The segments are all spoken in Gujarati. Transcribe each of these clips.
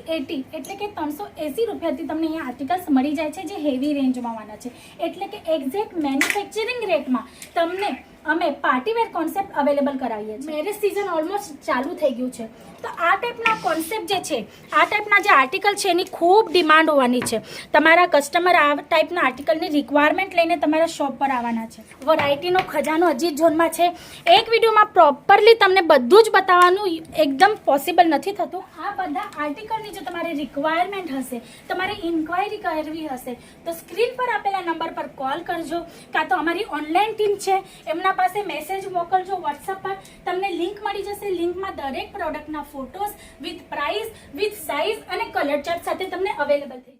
380 એટલે કે 380 રૂપિયાથી તમને અહીંયા આર્ટિકલ્સ મળી જાય છે, જે હેવી રેન્જમાં આવવાના છે. એટલે કે એક્ઝેક્ટ મેન્યુફેક્ચરિંગ રેટમાં તમને અમે પાર્ટીવેર કોન્સેપ્ટ અવેલેબલ કરાવીએ છીએ. મેરેજ સિઝન ઓલમોસ્ટ ચાલુ થઈ ગયું છે, તો આ ટાઈપના કોન્સેપ્ટ જે છે, આ ટાઈપના જે આર્ટિકલ છે એની ખૂબ ડિમાન્ડ હોવાની છે. તમારા કસ્ટમર આ ટાઈપના આર્ટિકલની રિક્વાયરમેન્ટ લઈને તમારા શોપ પર આવવાના છે. વેરાયટીનો ખજાનો અજીત ઝોનમાં છે. એક વિડીયોમાં પ્રોપરલી તમને બધું જ બતાવવાનું એકદમ પોસિબલ નથી થતું. આ બધા આર્ટિકલની જો તમારે રિક્વાયરમેન્ટ હશે, તમારે ઇન્ક્વાયરી કરવી હશે, તો સ્ક્રીન પર આપેલા નંબર પર કોલ કરજો, કાં તો અમારી ઓનલાઈન ટીમ છે એમના પાસે મેસેજ મોકલજો. વોટ્સઅપ પર તમને લિંક મળી જશે. લિંકમાં દરેક પ્રોડક્ટના photos with price, with size અને કલર ચાર્ટ સાથે તમને અવેલેબલ થઈ.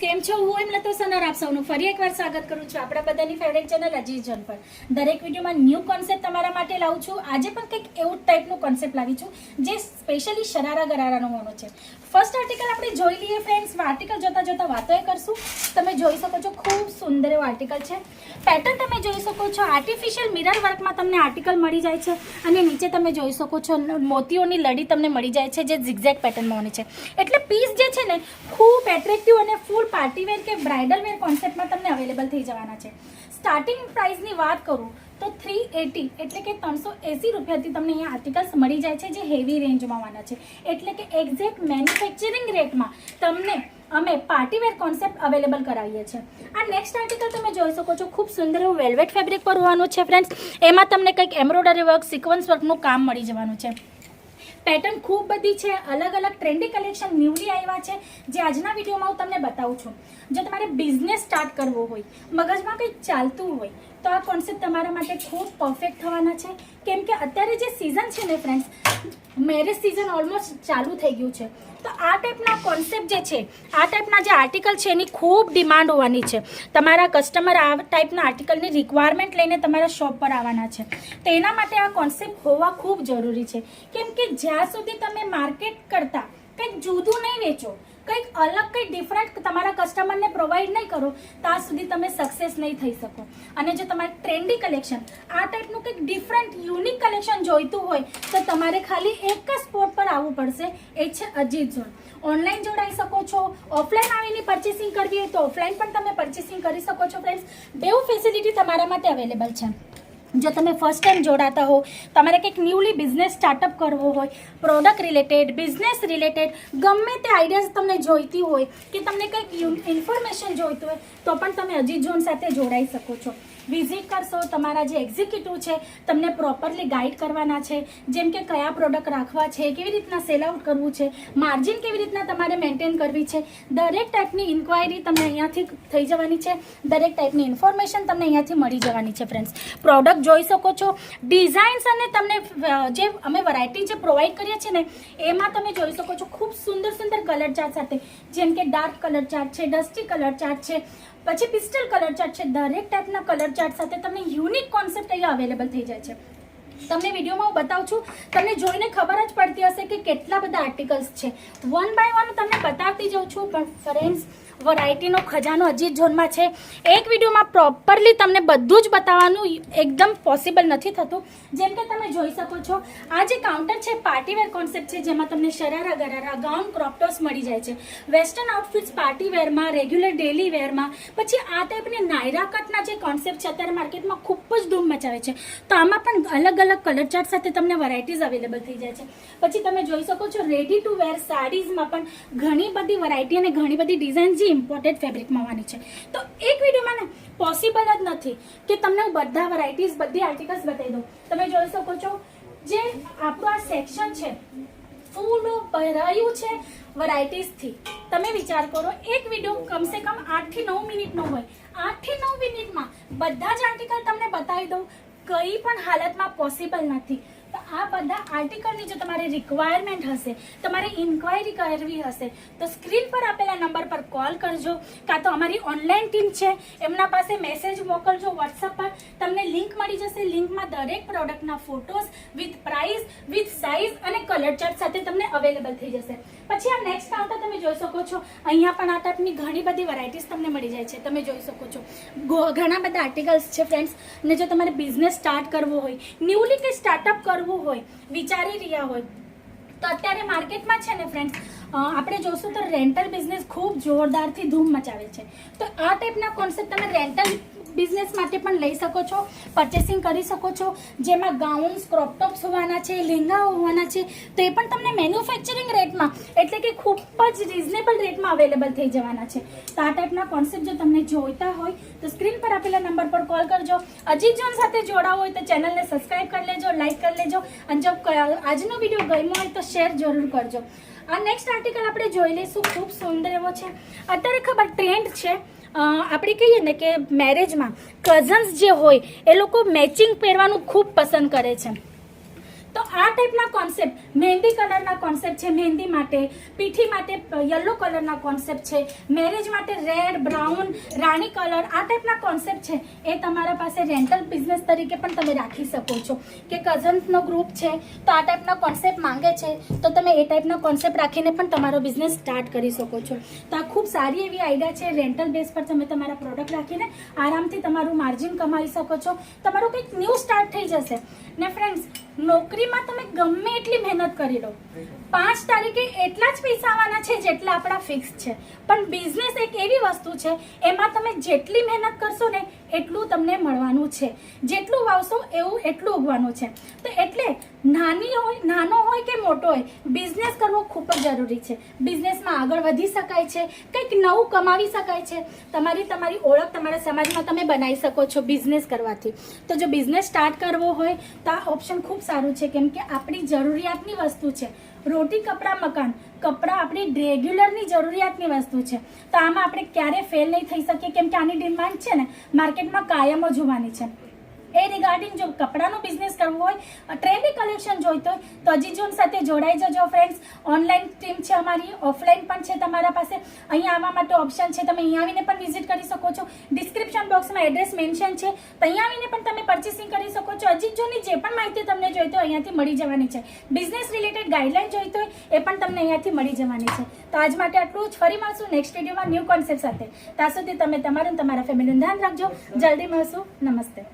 કેમ છો? હું એમ લતો સનર આપ સૌનું ફરી એકવાર સ્વાગત કરું છું આપણા બધાની ફેવરેટ ચેનલ અજીત ઝોન પર. દરેક વિડીયોમાં ન્યૂ કોન્સેપ્ટ તમારા માટે લાવું છું. આજે પણ કંઈક એવું ટાઈપનું કોન્સેપ્ટ લાવી છું જે સ્પેશિયલી શરારા ગરારાનો હોવાનો છે. ફર્સ્ટ આર્ટિકલ આપણે જોઈ લઈએ ફ્રેન્ડ્સ. આર્ટિકલ જોતા જોતા વાતો એ કરશું. તમે જોઈ શકો છો ખૂબ સુંદર એવો આર્ટિકલ છે. પેટર્ન તમે જોઈ શકો છો, આર્ટિફિશિયલ મિરર વર્કમાં તમને આર્ટિકલ મળી જાય છે અને નીચે તમે જોઈ શકો છો મોતીઓની લડી તમને મળી જાય છે, જે ઝિગઝેગ પેટર્નમાં હોવાની છે. એટલે પીસ જે છે ને ખૂબ એટ્રેક્ટિવ અને ફૂલ પાર્ટીવેર કે બ્રાઇડલ વેર કોન્સેપ્ટમાં તમને અવેલેબલ થઈ જવાના છે. સ્ટાર્ટિંગ પ્રાઇસની વાત કરું તો 380 એટલે કે 380 રૂપિયાથી તમને અહીંયા આર્ટિકલ્સ મળી જાય છે, જે હેવી રેન્જમાં આવવાના છે. એટલે કે એક્ઝેક્ટ મેન્યુફેક્ચરિંગ રેટમાં તમને અમે પાર્ટીવેર કોન્સેપ્ટ અવેલેબલ કરાવીએ છીએ. આ નેક્સ્ટ આર્ટિકલ તમે જોઈ શકો છો, ખૂબ સુંદર એવું વેલ્વેટ ફેબ્રિક પર હોવાનું છે ફ્રેન્ડ્સ. એમાં તમને કંઈક એમ્બ્રોઇડરી વર્ક, સિક્વન્સ વર્કનું કામ મળી જવાનું છે. પેટર્ન ખૂબ બધી છે, અલગ અલગ ટ્રેન્ડી કલેક્શન ન્યૂલી આવ્યા છે, જે આજના વિડીયોમાં હું તમને બતાવું છું. જો તમારે બિઝનેસ સ્ટાર્ટ કરવો હોય, મગજમાં કંઈક ચાલતું હોય, તો આ કોન્સેપ્ટ તમારા માટે ખૂબ પરફેક્ટ થવાના છે. કેમ કે અત્યારે જે સિઝન છે ને ફ્રેન્ડ્સ, મેરેજ સિઝન ઓલમોસ્ટ ચાલુ થઈ ગયું છે, તો આ ટાઈપના કોન્સેપ્ટ જે છે, આ ટાઈપના જે આર્ટિકલ છે એની ખૂબ ડિમાન્ડ હોવાની છે. તમારા કસ્ટમર આ ટાઈપના આર્ટિકલની રિક્વાયરમેન્ટ લઈને તમારા શોપ પર આવવાના છે. તેના માટે આ કોન્સેપ્ટ હોવા ખૂબ જરૂરી છે. કેમ કે જ્યાં સુધી તમે માર્કેટ કરતાં કંઈક જુદું નહીં વેચો, કંઈક અલગ, કંઈક ડિફરન્ટ તમારા કસ્ટમરને પ્રોવાઈડ નહીં કરો, ત્યાં સુધી તમે સક્સેસ નહીં થઈ શકો. અને જો તમારે ટ્રેન્ડી કલેક્શન, આ ટાઈપનું કંઈક ડિફરન્ટ યુનિક કલેક્શન જોઈતું હોય, તો તમારે ખાલી એક જ સ્પોટ પર આવવું પડશે, એ છે અજીત ઝોન. ઓનલાઈન જોડાઈ શકો છો, ઓફલાઈન આવીને પરચેસિંગ કરવી હોય તો ઓફલાઈન પણ તમે પરચેસિંગ કરી શકો છો ફ્રેન્ડ્સ. બેઉ ફેસિલિટી તમારા માટે અવેલેબલ છે. જો તમે ફર્સ્ટ ટાઈમ જોડાતા હો, તમારે કંઈક ન્યૂલી બિઝનેસ સ્ટાર્ટઅપ કરવો હોય, પ્રોડક્ટ રિલેટેડ, બિઝનેસ રિલેટેડ ગમે તે આઈડિયાઝ તમને જોઈતી હોય કે તમને કંઈક ઇન્ફોર્મેશન જોઈતું હોય, તો પણ તમે અજીત ઝોન સાથે જોડાઈ શકો છો. વિઝિટ કરશો, તમારા જે એક્ઝિક્યુટિવ છે તમને પ્રોપરલી ગાઈડ કરવાના છે. જેમ કે કયા પ્રોડક્ટ રાખવા છે, કેવી રીતના સેલ આઉટ કરવું છે, માર્જિન કેવી રીતના તમારે મેન્ટેન કરવી છે, દરેક ટાઈપની ઇન્ક્વાયરી તમને અહીંયાથી થઈ જવાની છે. દરેક ટાઈપની ઇન્ફોર્મેશન તમને અહીંયાથી મળી જવાની છે ફ્રેન્ડ્સ. પ્રોડક્ટ જોઈ શકો છો, ડિઝાઇન્સ અને તમને જે અમે વેરાયટી જે પ્રોવાઈડ કરીએ છીએ ને, એમાં તમે જોઈ શકો છો ખૂબ સુંદર સુંદર કલર ચાર્ટ સાથે. જેમ કે ડાર્ક કલર ચાર્ટ છે, ડસ્ટી કલર ચાર્ટ છે, પછી પિસ્ટલ કલર ચાર્ટ છે. દરેક ટાઈપના કલર ચાર્ટ સાથે તમને યુનિક કોન્સેપ્ટ અહીંયા અવેલેબલ થઈ જાય છે. તમને વિડીયોમાં હું બતાવું છું, તમને જોઈને ખબર જ પડતી હશે કે કેટલા બધા આર્ટિકલ્સ છે. વન બાય વન તમને બતાવતી જાઉં છું. પણ ફ્રેન્ડ્સ, વેરાયટીનો ખજાનો અજીત ઝોનમાં છે. એક વિડીયોમાં પ્રોપરલી તમને બધું જ બતાવવાનું એકદમ પોસિબલ નથી થતું. જેમ કે તમે જોઈ શકો છો, આ જે કાઉન્ટર છે પાર્ટીવેર કોન્સેપ્ટ છે, જેમાં તમને શરારા ગરારા, ગાઉન, ક્રોપટોપ્સ મળી જાય છે. વેસ્ટર્ન આઉટફિટ્સ પાર્ટી વેરમાં, રેગ્યુલર ડેલી વેરમાં. પછી આ ટાઈપની નાયરા કટના જે કોન્સેપ્ટ છે અત્યારે માર્કેટમાં ખૂબ જ ધૂમ મચાવે છે, તો આમાં પણ અલગ અલગ કલર ચાર્ટ સાથે તમને વેરાયટીઝ અવેલેબલ થઈ જાય છે. પછી તમે જોઈ શકો છો રેડી ટુ વેર સાડીઝમાં પણ ઘણી બધી વેરાયટી અને ઘણી બધી ડિઝાઇન જે ઇમ્પોર્ટેડ ફેબ્રિકમાં આવવાની છે. તો એક વિડીયોમાં ને પોસિબલ જ નથી કે તમને હું બધા વેરાયટીઝ, બધી આર્ટિકલ્સ બતાવી દઉં. તમે જોઈ શકો છો, જે આપણું આ સેક્શન છે ફૂલ ભરાયું છે વેરાયટીઝથી. તમે વિચાર કરો, એક વિડીયો કમસે કમ 8 થી 9 મિનિટનો હોય, 8 થી 9 મિનિટમાં બધા જ આર્ટિકલ તમને બતાવી દઉં, કઈ પણ હાલતમાં પોસિબલ નથી. તો આ બધા આર્ટિકલની જો તમારે રિક્વાયરમેન્ટ હશે, તમારે ઇન્ક્વાયરી કરવી હશે તો સ્ક્રીન પર આપેલા નંબર પર કોલ કરજો, કાં તો અમારી ઓનલાઈન ટીમ છે એમના પાસે મેસેજ મોકલજો વોટ્સઅપ પર, તમને લિંક મળી જશે. લિંકમાં દરેક પ્રોડક્ટના photos with price, with size અને કલર ચાર્ટ સાથે તમને અવેલેબલ થઈ જશે. પછી આ નેક્સ્ટ કાઉન્ટર તમે જોઈ શકો છો, અહીંયા પણ આ ટાઈપની ઘણી બધી વેરાયટીઝ તમને મળી જાય છે. તમે જોઈ શકો છો ઘણા બધા આર્ટિકલ્સ છે ફ્રેન્ડ્સ. અને જો તમારે બિઝનેસ સ્ટાર્ટ કરવો હોય, ન્યૂલી કંઈ સ્ટાર્ટઅપ કરવું હોય, વિચારી રહ્યા હોય તો અત્યારે માર્કેટમાં છે ને ફ્રેન્ડ્સ, આપણે જોશું તો રેન્ટલ બિઝનેસ ખૂબ જોરદારથી ધૂમ મચાવે છે. તો આ ટાઈપના કોન્સેપ્ટ તમે રેન્ટલ બિઝનેસ માટે પણ લઈ શકો છો, પરચેસિંગ કરી શકો છો, જેમાં ગાઉન્સ, ક્રોપ ટોપ્સ હોવાના છે, લહેંગા હોવાના છે, તો એ પણ તમને મેન્યુફેક્ચરિંગ રેટમાં એટલે કે ખૂબ જ રિઝનેબલ રેટમાં અવેલેબલ થઈ જવાના છે. તો આ ટાઈપના કોન્સેપ્ટ જો તમને જોઈતા હોય તો સ્ક્રીન પર આપેલા નંબર પર કોલ કરજો. અજીત જોન સાથે જોડાવો હોય તો ચેનલને સબસ્ક્રાઈબ કરી લેજો, લાઈક કરી લેજો, અને જો આજનો વિડીયો ગમ્યો હોય તો શેર જરૂર કરજો. આ નેક્સ્ટ આર્ટિકલ આપણે જોઈ લઈશું, ખૂબ સુંદર એવો છે. અત્યારે ખબર ટ્રેન્ડ છે, આપણે કહીએ ને કે મેરેજમાં કઝન્સ જે હોય એ લોકો મેચિંગ પહેરવાનું ખૂબ પસંદ કરે છે. તો આ ટાઈપના કોન્સેપ્ટ મહેંદી કલરના કોન્સેપ્ટ છે, મહેંદી માટે, પીઠી માટે યલો કલરના કોન્સેપ્ટ છે, મેરેજ માટે રેડ, બ્રાઉન, રાણી કલર, આ ટાઈપના કોન્સેપ્ટ છે એ તમારા પાસે રેન્ટલ બિઝનેસ તરીકે પણ તમે રાખી શકો છો. કે કઝન્સનો ગ્રુપ છે તો આ ટાઈપના કોન્સેપ્ટ માંગે છે તો તમે એ ટાઈપના કોન્સેપ્ટ રાખીને પણ તમારો બિઝનેસ સ્ટાર્ટ કરી શકો છો. તો આ ખૂબ સારી એવી આઈડિયા છે. રેન્ટલ બેઝ પર તમે તમારા પ્રોડક્ટ રાખીને આરામથી તમારું માર્જિન કમાઈ શકો છો. તમારું કંઈક ન્યૂ સ્ટાર્ટ થઈ જશે. ને ફ્રેન્ડ્સ, નોકરીમાં તમે ગમે એટલી મહેનત કરી લો, 5 તારીખે એટલા જ પૈસા આવવાના છે જેટલા આપણા ફિક્સ છે. પણ બિઝનેસ એક એવી વસ્તુ છે, એમાં તમે જેટલી મહેનત કરશો ને એટલું તમને મળવાનું છે. જેટલું વાવશો એવું એટલું ઉગવાનું છે. તો એટલે નાનો હોય કે મોટો હોય, બિઝનેસ કરવો ખૂબ જ જરૂરી છે. બિઝનેસમાં આગળ વધી શકાય છે, કંઈક નવું કમાવી શકાય છે. તમારી ઓળખ તમારા સમાજમાં તમે બનાવી શકો છો બિઝનેસ કરવાથી. તો જો બિઝનેસ સ્ટાર્ટ કરવો હોય તો આ ઓપ્શન ખૂબ સારું છે, કેમ કે આપણી જરૂરિયાતની વસ્તુ છે. રોટી, કપડાં, મકાન. કપડાં આપણી રેગ્યુલરની જરૂરિયાતની વસ્તુ છે. તો આમાં આપણે ક્યારે ફેલ નહીં થઈ શકીએ, કેમ કે આની ડિમાન્ડ છે ને માર્કેટમાં કાયમ જ હોવાની છે. એ રિગાર્ડિંગ જો કપડાનો બિઝનેસ કરવો હોય, ટ્રેન્ડી કલેક્શન જોઈતો હોય તો અજીત જોન સાથે જોડાઈ જજો ફ્રેન્ડ્સ. ઓનલાઈન ટીમ છે અમારી, ઓફલાઈન પણ છે તમારા પાસે. અહીંયા આવવા માટે ઓપ્શન છે, તમે અહીંયા આવીને પણ વિઝિટ કરી શકો છો. ડિસ્ક્રિપ્શન બોક્સમાં એડ્રેસ મેન્શન છે, તો અહીંયા આવીને પણ તમે પરચેસિંગ કરી શકો છો. અજીત જોનની જે પણ માહિતી તમને જોઈતો હોય અહીંયાથી મળી જવાની છે. બિઝનેસ રિલેટેડ ગાઈડલાઈન જોઈતો હોય એ પણ તમને અહીંયાથી મળી જવાની છે. તો આજ માટે આટલું જ. ફરી મળશું નેક્સ્ટ વિડીયોમાં ન્યૂ કોન્સેપ્ટ સાથે. ત્યાં સુધી તમે તમારું તમારા ફેમિલીનું ધ્યાન રાખજો. જલ્દી મળશું. નમસ્તે.